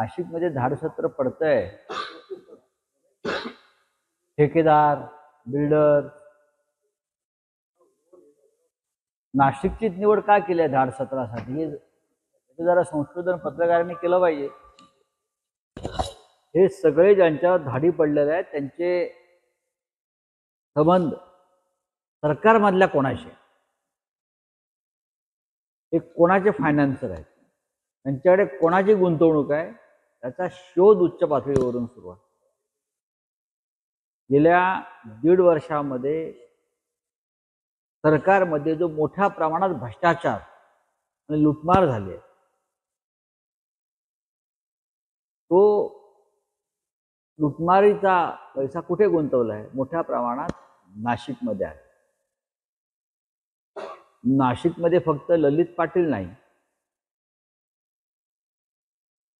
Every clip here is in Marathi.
नाशिकमध्ये धाडसत्र पडतंय. ठेकेदार, बिल्डर, नाशिकचीच निवड का केली आहे धाडसत्रासाठी? हे जरा संशोधन पत्रकारांनी केलं पाहिजे. हे सगळे ज्यांच्यावर धाडी पडलेले आहेत त्यांचे संबंध सरकारमधल्या कोणाशी, हे कोणाचे फायनान्सर आहेत, त्यांच्याकडे कोणाची गुंतवणूक आहे, त्याचा शोध उच्च पातळीवरून सुरू आहे. गेल्या 1.5 वर्षामध्ये सरकारमध्ये जो मोठ्या प्रमाणात भ्रष्टाचार आणि लुटमार झाली आहे, तो लुटमारीचा पैसा कुठे गुंतवला आहे? मोठ्या प्रमाणात नाशिकमध्ये आहे. नाशिकमध्ये फक्त ललित पाटील नाही,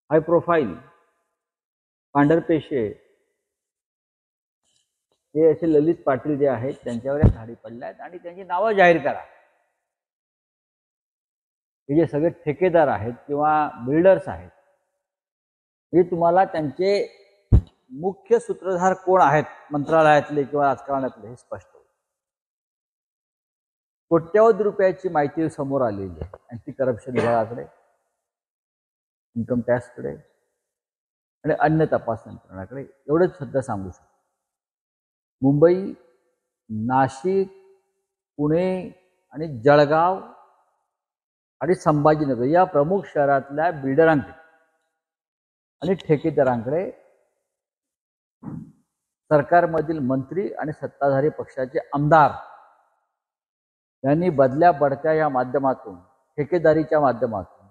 हाय प्रोफाईल पांढरपेशे, हे असे ललित पाटील जे आहेत त्यांच्यावर धाडी पडल्या आहेत आणि त्यांची नावं जाहीर करा. हे जे सगळे ठेकेदार आहेत किंवा बिल्डर्स आहेत, हे तुम्हाला त्यांचे मुख्य सूत्रधार कोण आहेत मंत्रालयातले किंवा राजकारणातले हे स्पष्ट होईल. कोट्यवधी रुपयाची माहिती समोर आलेली आहे अँटी करप्शन विभागाकडे, इन्कम टॅक्सकडे आणि अन्य तपास यंत्रणाकडे. एवढंच सध्या सांगू शकतो. मुंबई, नाशिक, पुणे आणि जळगाव आणि संभाजीनगर या प्रमुख शहरातल्या बिल्डरांकडे आणि ठेकेदारांकडे सरकारमधील मंत्री आणि सत्ताधारी पक्षाचे आमदार यांनी बदल्या बढत्या या माध्यमातून, ठेकेदारीच्या माध्यमातून,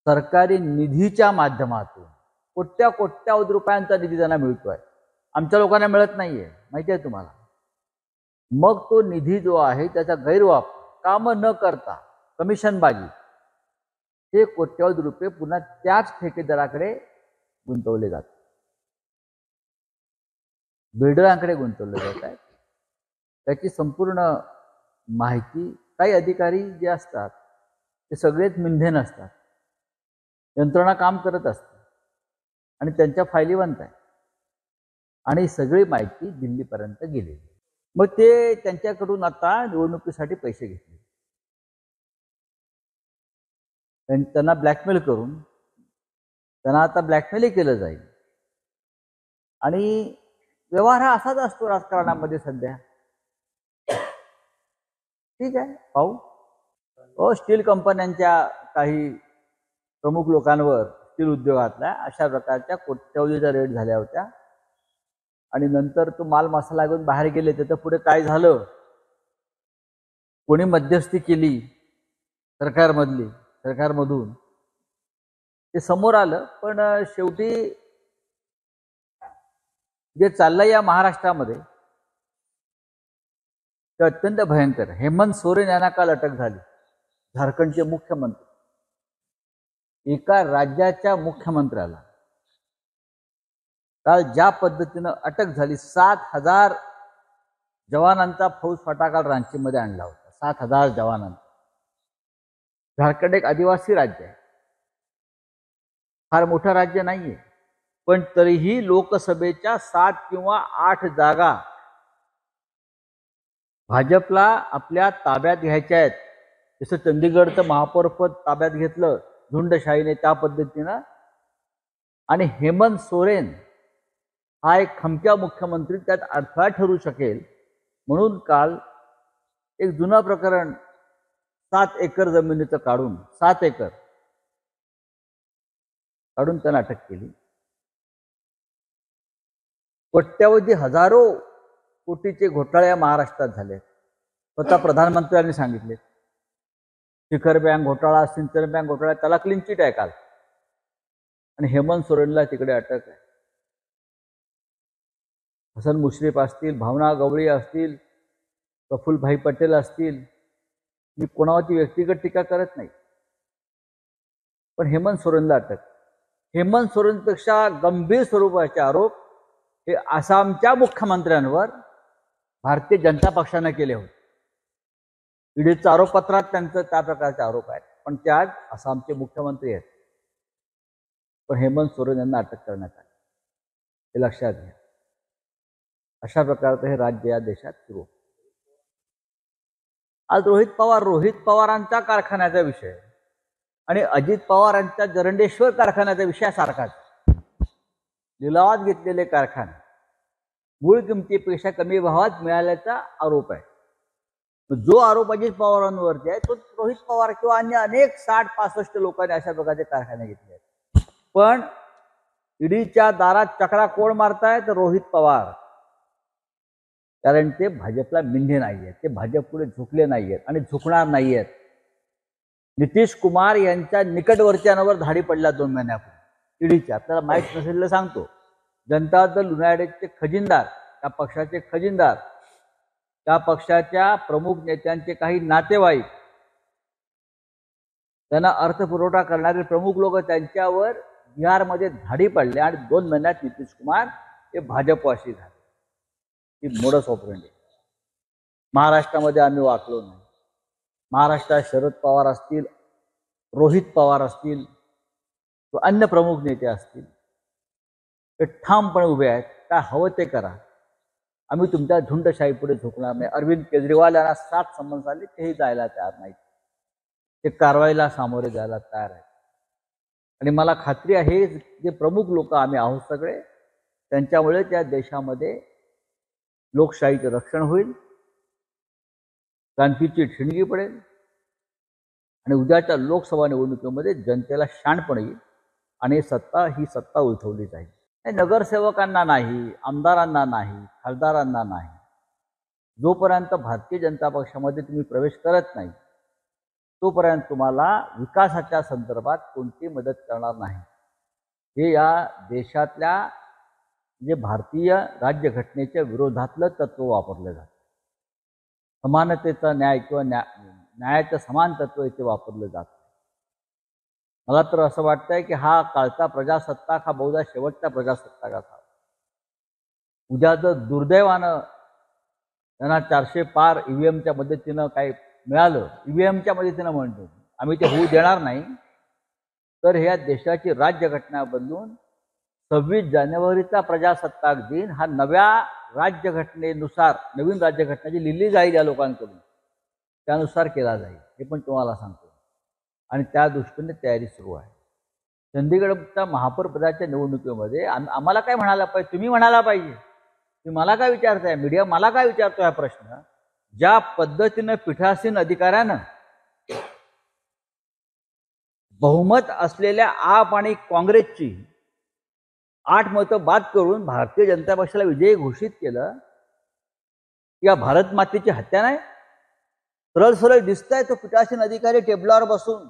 सरकारी निधीच्या माध्यमातून कोट्यावधी रुपयांचा निधी त्यांना मिळतोय. आमच्या लोकांना मिळत नाहीये, माहिती आहे तुम्हाला. मग तो निधी जो आहे त्याचा गैरवापर, काम न करता कमिशनबाजी, ते कोट्यवधी रुपये पुन्हा त्याच ठेकेदाराकडे गुंतवले जातात, बिल्डरांकडे गुंतवले जात आहेत. त्याची संपूर्ण माहिती काही अधिकारी जे असतात ते सगळेच मिंधे नसतात, यंत्रणा काम करत असते आणि त्यांच्या फायली बनत आहेत आणि सगळी माहिती दिल्लीपर्यंत गेलेली. मग ते त्यांच्याकडून आता निवडणुकीसाठी पैसे घेतले, त्यांना ब्लॅकमेल करून त्यांना आता ब्लॅकमेलही केलं जाईल. आणि व्यवहार हा असाच असतो राजकारणामध्ये सध्या. ठीक आहे, पाहू. स्टील कंपन्यांच्या काही प्रमुख लोकांवर, स्टील उद्योगातल्या अशा प्रकारच्या कोट्यवधीच्या रेट झाल्या होत्या आणि नंतर तो माल मसाला घेऊन बाहेर गेले. त्याचं पुढे काय झालं, कोणी मध्यस्थी केली सरकारमधून, ते समोर आलं. पण शेवटी जे चाललंय या महाराष्ट्रामध्ये ते अत्यंत भयंकर. हेमंत सोरेन यांना काल अटक झाली. झारखंडचे मुख्यमंत्री, एका राज्याच्या मुख्यमंत्र्याला काल ज्या पद्धतीनं अटक झाली, 7,000 जवानांचा फौजफाटा काल रांचीमध्ये आणला होता. 7,000 जवानांचा. झारखंड एक आदिवासी राज्य आहे, फार मोठं राज्य नाहीये, पण तरीही लोकसभेच्या 7 किंवा 8 जागा भाजपला आपल्या ताब्यात घ्यायच्या आहेत. जसं चंदीगडचं महापौरपद ताब्यात घेतलं झुंडशाहीने, त्या पद्धतीनं. आणि हेमंत सोरेन हा एक खमक्या मुख्यमंत्री त्यात अडथळा ठरू शकेल म्हणून काल एक जुनं प्रकरण 7 एकर जमिनीचं काढून, 7 एकर काढून त्यांना अटक केली. कोट्यवधी हजारो कोटीचे घोटाळे महाराष्ट्रात झाले. स्वतः प्रधानमंत्र्यांनी सांगितले. शिखर बँक घोटाळा, सिंचन बँक घोटाळा, त्याला क्लीन चिट आहे काल. आणि हेमंत सोरेनला तिकडे अटक आहे. हसन मुश्रीफ असतील, भावना गवळी असतील, प्रफुल्लभाई पटेल असतील, मी कोणावरती व्यक्तिगत टीका करत नाही, पण हेमंत सोरेनला अटक. हेमंत सोरेनपेक्षा गंभीर स्वरूपाचे आरोप हे आसामच्या मुख्यमंत्र्यांवर भारतीय जनता पक्षाने केले होते. ईडीच्या आरोपपत्रात त्यांचं त्या प्रकारचे आरोप आहेत, पण ते आज आसामचे मुख्यमंत्री आहेत. पण हेमंत सोरेन यांना अटक करण्यात आली, हे लक्षात घ्या. अशा प्रकारचं हे राज्य या देशात सुरू. आज रोहित पवारांचा कारखान्याचा विषय आणि अजित पवारांच्या जरंडेश्वर कारखान्याचा विषय सारखाच. लिलावात घेतलेले कारखाने मूळ किमतीपेक्षा कमी भावात मिळाल्याचा आरोप आहे. जो आरोप अजित पवारांवरती आहे तो रोहित पवार किंवा अन्य अनेक 60-65 लोकांनी अशा प्रकारचे कारखाने घेतले आहेत. पण ईडीच्या दारात चक्रा कोण मारतायत? रोहित पवार. कारण ते भाजपला मिंधे नाही आहेत, ते भाजप पुढे झुकले नाही आहेत आणि झुकणार नाही आहेत. नितीश कुमार यांच्या निकटवर्तीयांवर धाडी पडल्या 2 महिन्यापूर्वी ईडीच्या. आपल्याला माहीत नसेल सांगतो. जनता दल युनायटेडचे खजिनदार, त्या पक्षाचे खजिनदार, त्या पक्षाच्या प्रमुख नेत्यांचे काही नातेवाईक, त्यांना अर्थपुरवठा करणारे प्रमुख लोक त्यांच्यावर बिहारमध्ये धाडी पडले आणि 2 महिन्यात नितीश कुमार हे भाजपवासी झाले. ही मोडस ऑपरेंडी. महाराष्ट्रामध्ये आम्ही वाकलो नाही. महाराष्ट्रात शरद पवार असतील, रोहित पवार असतील, अन्य प्रमुख नेते असतील, ते ठामपणे उभे आहेत. काय हवं ते करा, आम्ही तुमच्या झुंडशाही पुढे झुकणार नाही. अरविंद केजरीवाल यांना 7 समन्स आले, तेही जायला तयार नाहीत. ते कारवाईला सामोरे जायला तयार आहेत. आणि मला खात्री आहे जे प्रमुख लोक आम्ही आहोत सगळे, त्यांच्यामुळे त्या देशामध्ये लोकशाहीचं रक्षण होईल, क्रांतीची ठिणगी पडेल आणि उद्याच्या लोकसभा निवडणुकीमध्ये जनतेला शाणपण येईल आणि ही सत्ता उलथवली जाईल. नगरसेवकांना नाही, आमदारांना नाही, खासदारांना नाही, जोपर्यंत भारतीय जनता पक्षामध्ये तुम्ही प्रवेश करत नाही तोपर्यंत तुम्हाला विकासाच्या संदर्भात कोणती मदत करणार नाही. हे या देशातल्या जे भारतीय राज्यघटनेच्या विरोधातलं तत्व वापरलं जातं. समानतेचा न्याय किंवा न्यायाचं समान तत्व इथे वापरलं जातं. मला तर असं वाटतंय की हा कालचा प्रजासत्ताक हा बहुधा शेवटचा प्रजासत्ताक असावा. उद्या जर दुर्दैवानं त्यांना 400 पार ईव्हीएमच्या मदतीनं काही मिळालं, ईव्हीएमच्या मदतीनं म्हणतो आम्ही ते होऊ देणार नाही, तर ह्या देशाची राज्यघटना बदलून 26 जानेवारीचा प्रजासत्ताक दिन हा नव्या राज्यघटनेनुसार, नवीन राज्यघटना जी लिहिली जाईल या लोकांकडून त्यानुसार केला जाईल. हे पण तुम्हाला सांगतो. आणि त्या दृष्टीने तयारी सुरू आहे. चंदीगडच्या महापौर पदाच्या निवडणुकीमध्ये आम्हाला काय म्हणायला पाहिजे? तुम्ही म्हणायला पाहिजे. तुम्ही मला काय विचारताय? मीडिया मला काय विचारतोय हा प्रश्न? ज्या पद्धतीनं पीठासीन अधिकाऱ्यानं बहुमत असलेल्या आप आणि काँग्रेसची 8 मतं बाद करून भारतीय जनता पक्षाला विजयी घोषित केलं, या भारत मातेची हत्या नाही? सरळ सरळ दिसतंय तो पीठासीन अधिकारी टेबलावर बसून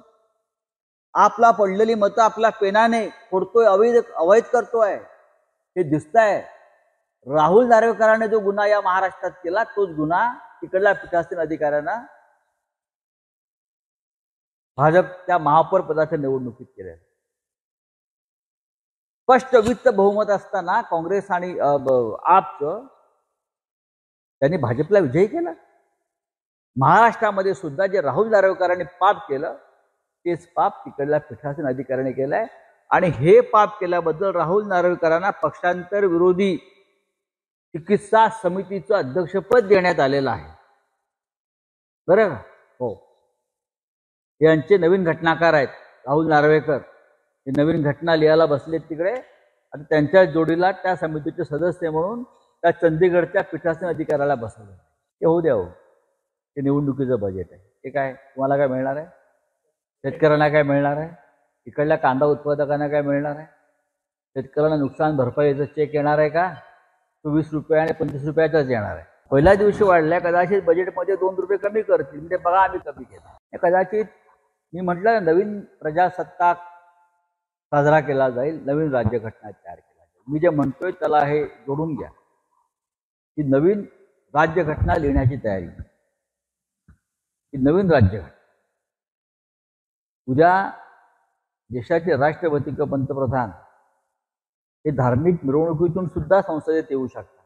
आपला पडलेली मतं आपल्या पेनाने फोडतोय, अवैध करतोय, हे दिसतंय. राहुल नार्वेकरांनी जो गुन्हा या महाराष्ट्रात केला तोच गुन्हा तिकडल्या पीठासीन अधिकाऱ्यांना भाजपच्या महापौर पदाच्या निवडणुकीत केले. स्पष्ट वित्त बहुमत असताना काँग्रेस आणि आपचं त्यांनी भाजपला विजयी केला. महाराष्ट्रामध्ये सुद्धा जे राहुल नार्वेकरांनी पाप केलं तेच पाप तिकडल्या पीठासीन अधिकाऱ्यांनी केलंय. आणि हे पाप केल्याबद्दल राहुल नार्वेकरांना पक्षांतर विरोधी चिकित्सा समितीचं अध्यक्षपद देण्यात आलेलं आहे. बरं का? हो, यांचे नवीन घटनाकार आहेत राहुल नार्वेकर. हे नवीन घटना लिहायला बसलेत तिकडे आणि त्यांच्या जोडीला त्या समितीचे सदस्य म्हणून त्या चंदीगडच्या पीठासीन अधिकाऱ्याला बसवलं. ते होऊ द्या. हो, ते निवडणुकीचं बजेट आहे. ते काय तुम्हाला काय मिळणार आहे? शेतकऱ्यांना काय मिळणार आहे? इकडल्या कांदा उत्पादकांना काय मिळणार आहे? शेतकऱ्यांना नुकसान भरपाईचा चेक येणार आहे का? तो 20 रुपये आणि 25 रुपयाचाच येणार आहे. पहिल्या दिवशी वाढल्या, कदाचित बजेटमध्ये 2 रुपये कमी करतील, म्हणजे बघा आम्ही कमी केला. कदाचित मी म्हटलं नवीन प्रजासत्ताक साजरा केला जाईल, नवीन राज्यघटना तयार केला जाईल. मी जे म्हणतोय त्याला हे जोडून घ्या की नवीन राज्यघटना लिहिण्याची तयारी, की नवीन राज्यघटना. उद्या देशाचे राष्ट्रपती किंवा पंतप्रधान हे धार्मिक मिरवणुकीतून सुद्धा संसदेत येऊ शकतात.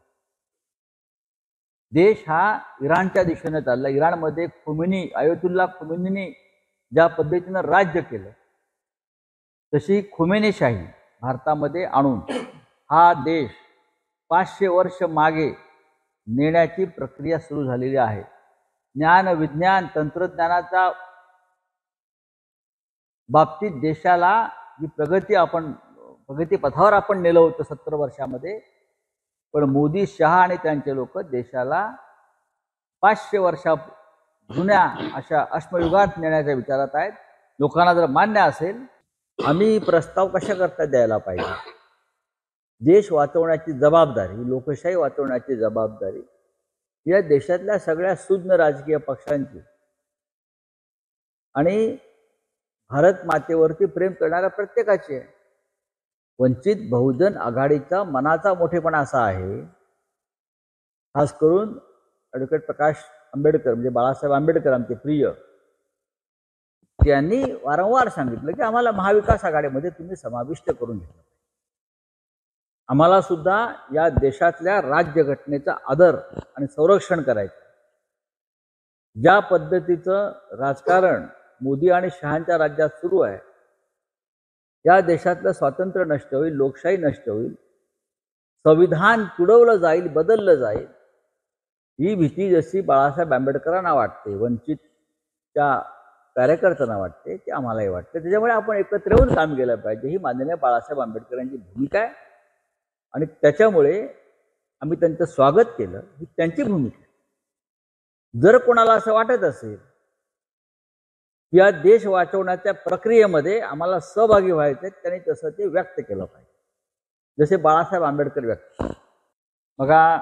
देश हा इराणच्या दिशेने चालला. इराणमध्ये आयतुल्ला खोमेनीने ज्या पद्धतीनं राज्य केलं तशी खोमेनीशाही भारतामध्ये आणून हा देश 500 वर्ष मागे नेण्याची प्रक्रिया सुरू झालेली आहे. ज्ञान विज्ञान तंत्रज्ञानाच्या बाबतीत देशाला जी प्रगती पथावर आपण नेलं होतं 70 वर्षामध्ये, पण मोदी शहा आणि त्यांचे लोक देशाला 500 वर्षा जुन्या अशा अश्मयुगात नेण्याच्या विचारात आहेत. लोकांना जर मान्य असेल, आम्ही प्रस्ताव कशा करता द्यायला पाहिजे, देश वाचवण्याची जबाबदारी, लोकशाही वाचवण्याची जबाबदारी या देशातल्या सगळ्या सुज्ञ राजकीय पक्षांची आणि भारत मातेवरती प्रेम करणाऱ्या प्रत्येकाची आहे. वंचित बहुजन आघाडीचा मनाचा मोठेपणा असा आहे, खास करून ॲडव्होकेट प्रकाश आंबेडकर म्हणजे बाळासाहेब आंबेडकर आमचे प्रिय, त्यांनी वारंवार सांगितलं की आम्हाला महाविकास आघाडीमध्ये तुम्ही समाविष्ट करून घेतलं. आम्हाला सुद्धा या देशातल्या राज्यघटनेचा आदर आणि संरक्षण करायचं. ज्या पद्धतीचं राजकारण मोदी आणि शहांच्या राज्यात सुरू आहे, या देशातलं स्वातंत्र्य नष्ट होईल, लोकशाही नष्ट होईल, संविधान तुडवलं जाईल, बदललं जाईल, ही भीती जशी बाळासाहेब आंबेडकरांना वाटते, वंचितच्या कार्यकर्त्यांना वाटते, ती आम्हालाही वाटते. त्याच्यामुळे आपण एकत्र येऊन काम केलं पाहिजे, ही माननीय बाळासाहेब आंबेडकरांची भूमिका आहे आणि त्याच्यामुळे आम्ही त्यांचं स्वागत केलं, ही त्यांची भूमिका आहे. जर कोणाला असं वाटत असेल या देश वाचवण्याच्या प्रक्रियेमध्ये आम्हाला सहभागी व्हायचे, त्यांनी तसं ते व्यक्त केलं पाहिजे, जसे बाळासाहेब आंबेडकर व्यक्त. बघा,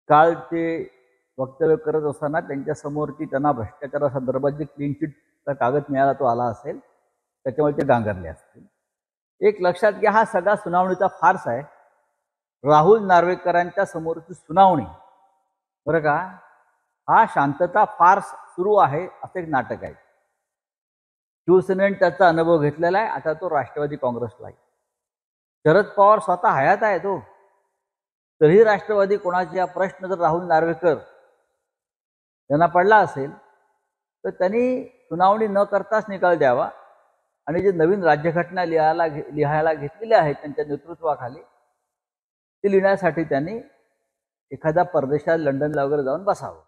काल ते वक्तव्य करत असताना त्यांच्यासमोरची त्यांना भ्रष्टाचारासंदर्भात जी क्लीन चिटचा कागद मिळाला तो आला असेल, त्याच्यामुळे ते गांगरले असतील. एक लक्षात घ्या, हा सगळा सुनावणीचा फार्स आहे. राहुल नार्वेकरांच्या समोरची सुनावणी, बरं का, हा शांतता फार्स सुरू आहे असं एक नाटक आहे. शिवसेनेने त्याचा अनुभव घेतलेला आहे, आता तो राष्ट्रवादी काँग्रेसला आहे. शरद पवार स्वतः हयात आहे तो, तरीही राष्ट्रवादी कोणाचे हा प्रश्न जर राहुल नार्वेकर यांना पडला असेल तर त्यांनी सुनावणी न करताच निकाल द्यावा आणि जे नवीन राज्यघटना लिहायला घेतलेली आहे त्यांच्या नेतृत्वाखाली, ती लिहिण्यासाठी त्यांनी एखाद्या परदेशात लंडनला वगैरे जाऊन बसावं.